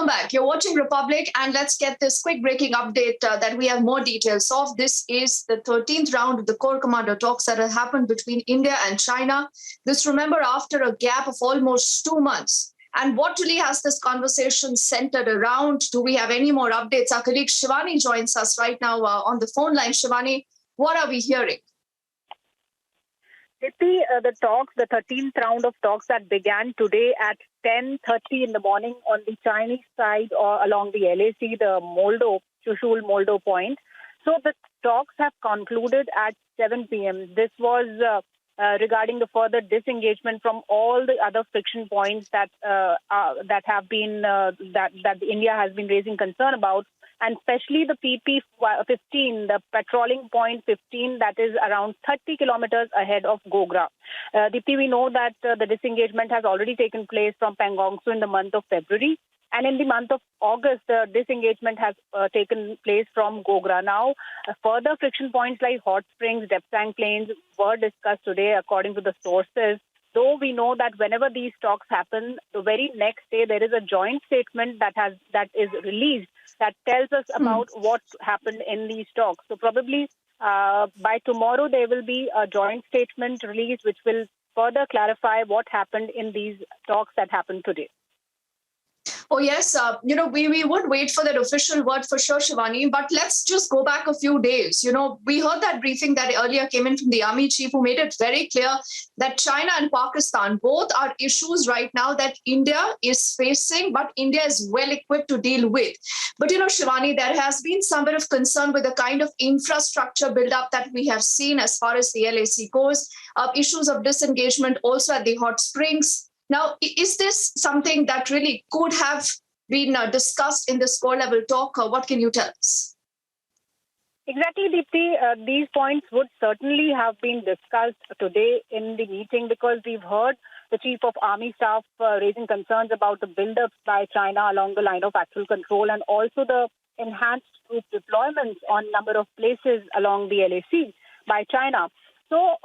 back. You're watching Republic, and let's get this quick breaking update that we have more details of. This is the 13th round of the core commander talks that have happened between India and China. This, remember, after a gap of almost 2 months. And what really has this conversation centered around? Do we have any more updates? Our colleague Shivani joins us right now on the phone line. Shivani, what are we hearing? The talks, the 13th round of talks that began today at 10:30 in the morning on the Chinese side or along the LAC, the Chushul Moldo point. So the talks have concluded at 7 p.m. This was regarding the further disengagement from all the other friction points that have been that India has been raising concern about, and especially the PP-15, the patrolling point 15, that is around 30 kilometers ahead of Gogra. Deepti, we know that the disengagement has already taken place from Pangong Tso in the month of February. And in the month of August, the disengagement has taken place from Gogra. Now, further friction points like Hot Springs, Depsang Plains were discussed today, according to the sources. Though we know that whenever these talks happen, the very next day there is a joint statement that is released that tells us about what happened in these talks. So probably by tomorrow there will be a joint statement released which will further clarify what happened in these talks that happened today. Oh, yes. We would wait for that official word for sure, Shivani. But let's just go back a few days. We heard that briefing that earlier came in from the army chief, who made it very clear that China and Pakistan both are issues right now that India is facing, but India is well equipped to deal with. But, Shivani, there has been some bit of concern with the kind of infrastructure buildup that we have seen as far as the LAC goes, issues of disengagement also at the Hot Springs. Now, is this something that really could have been discussed in this core level talk? What can you tell us? Exactly, Deepti. These points would certainly have been discussed today in the meeting, because we've heard the Chief of Army Staff raising concerns about the build-ups by China along the line of actual control, and also the enhanced troop deployments on number of places along the LAC by China. So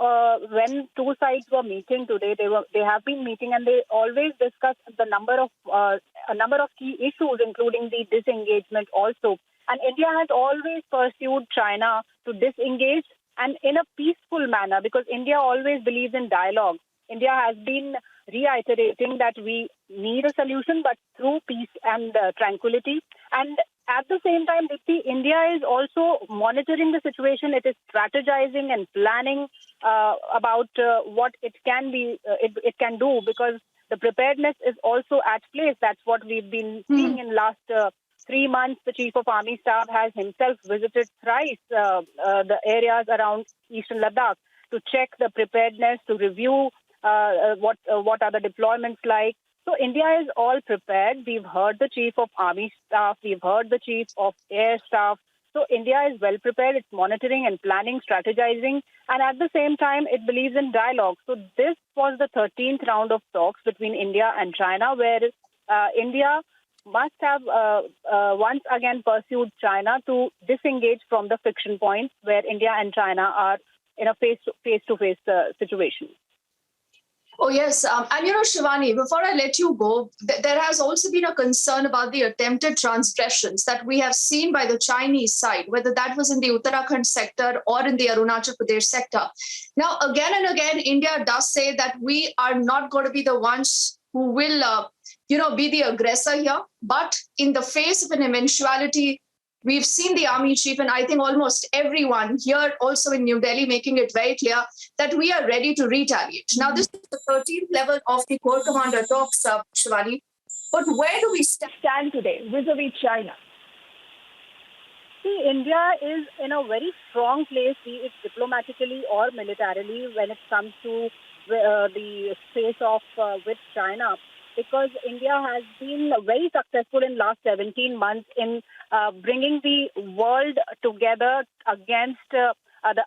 when two sides were meeting today, they have been meeting, and they always discuss a number of key issues, including the disengagement also. And India has always pursued China to disengage, and in a peaceful manner, because India always believes in dialogue. India has been reiterating that we need a solution, but through peace and tranquility. And at the same time, India is also monitoring the situation. It is strategizing and planning about what it can be, it can do, because the preparedness is also at place. That's what we've been seeing in last 3 months. The Chief of Army Staff has himself visited thrice the areas around Eastern Ladakh to check the preparedness, to review what are the deployments like. So India is all prepared. We've heard the Chief of Army Staff. We've heard the Chief of Air Staff. So India is well prepared. It's monitoring and planning, strategizing. And at the same time, it believes in dialogue. So this was the 13th round of talks between India and China, where India must have once again pursued China to disengage from the friction points where India and China are in a face-to-face situation. Oh, yes. And, Shivani, before I let you go, there has also been a concern about the attempted transgressions that we have seen by the Chinese side, whether that was in the Uttarakhand sector or in the Arunachal Pradesh sector. Now, again and again, India does say that we are not going to be the ones who will, be the aggressor here. But in the face of an eventuality, we've seen the army chief, and I think almost everyone here also in New Delhi, making it very clear that we are ready to retaliate. Now, this is the 13th level of the core commander talks, Shivani. But where do we stand today vis-a-vis China? See, India is in a very strong place, be it diplomatically or militarily, when it comes to the face off with China, because India has been very successful in last 17 months in bringing the world together against the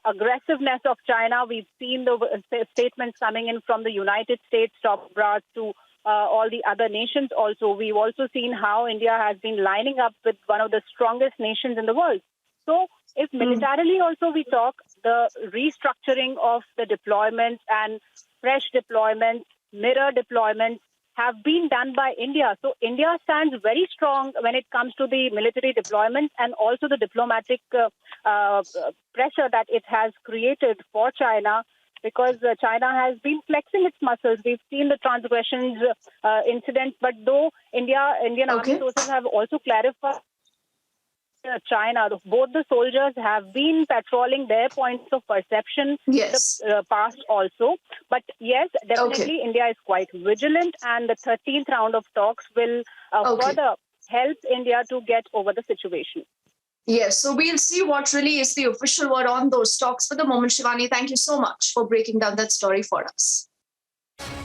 aggressiveness of China. We've seen the statements coming in from the United States top brass to all the other nations also. We've also seen how India has been lining up with one of the strongest nations in the world. So if militarily also we talk, the restructuring of the deployments and fresh deployments, mirror deployments, have been done by India. So India stands very strong when it comes to the military deployments and also the diplomatic pressure that it has created for China, because China has been flexing its muscles. We've seen the transgressions incident, but though Indian army sources have also clarified China, both the soldiers have been patrolling their points of perception in the past also. But yes, definitely India is quite vigilant, and the 13th round of talks will further help India to get over the situation. Yes, so we'll see what really is the official word on those talks. For the moment, Shivani, thank you so much for breaking down that story for us.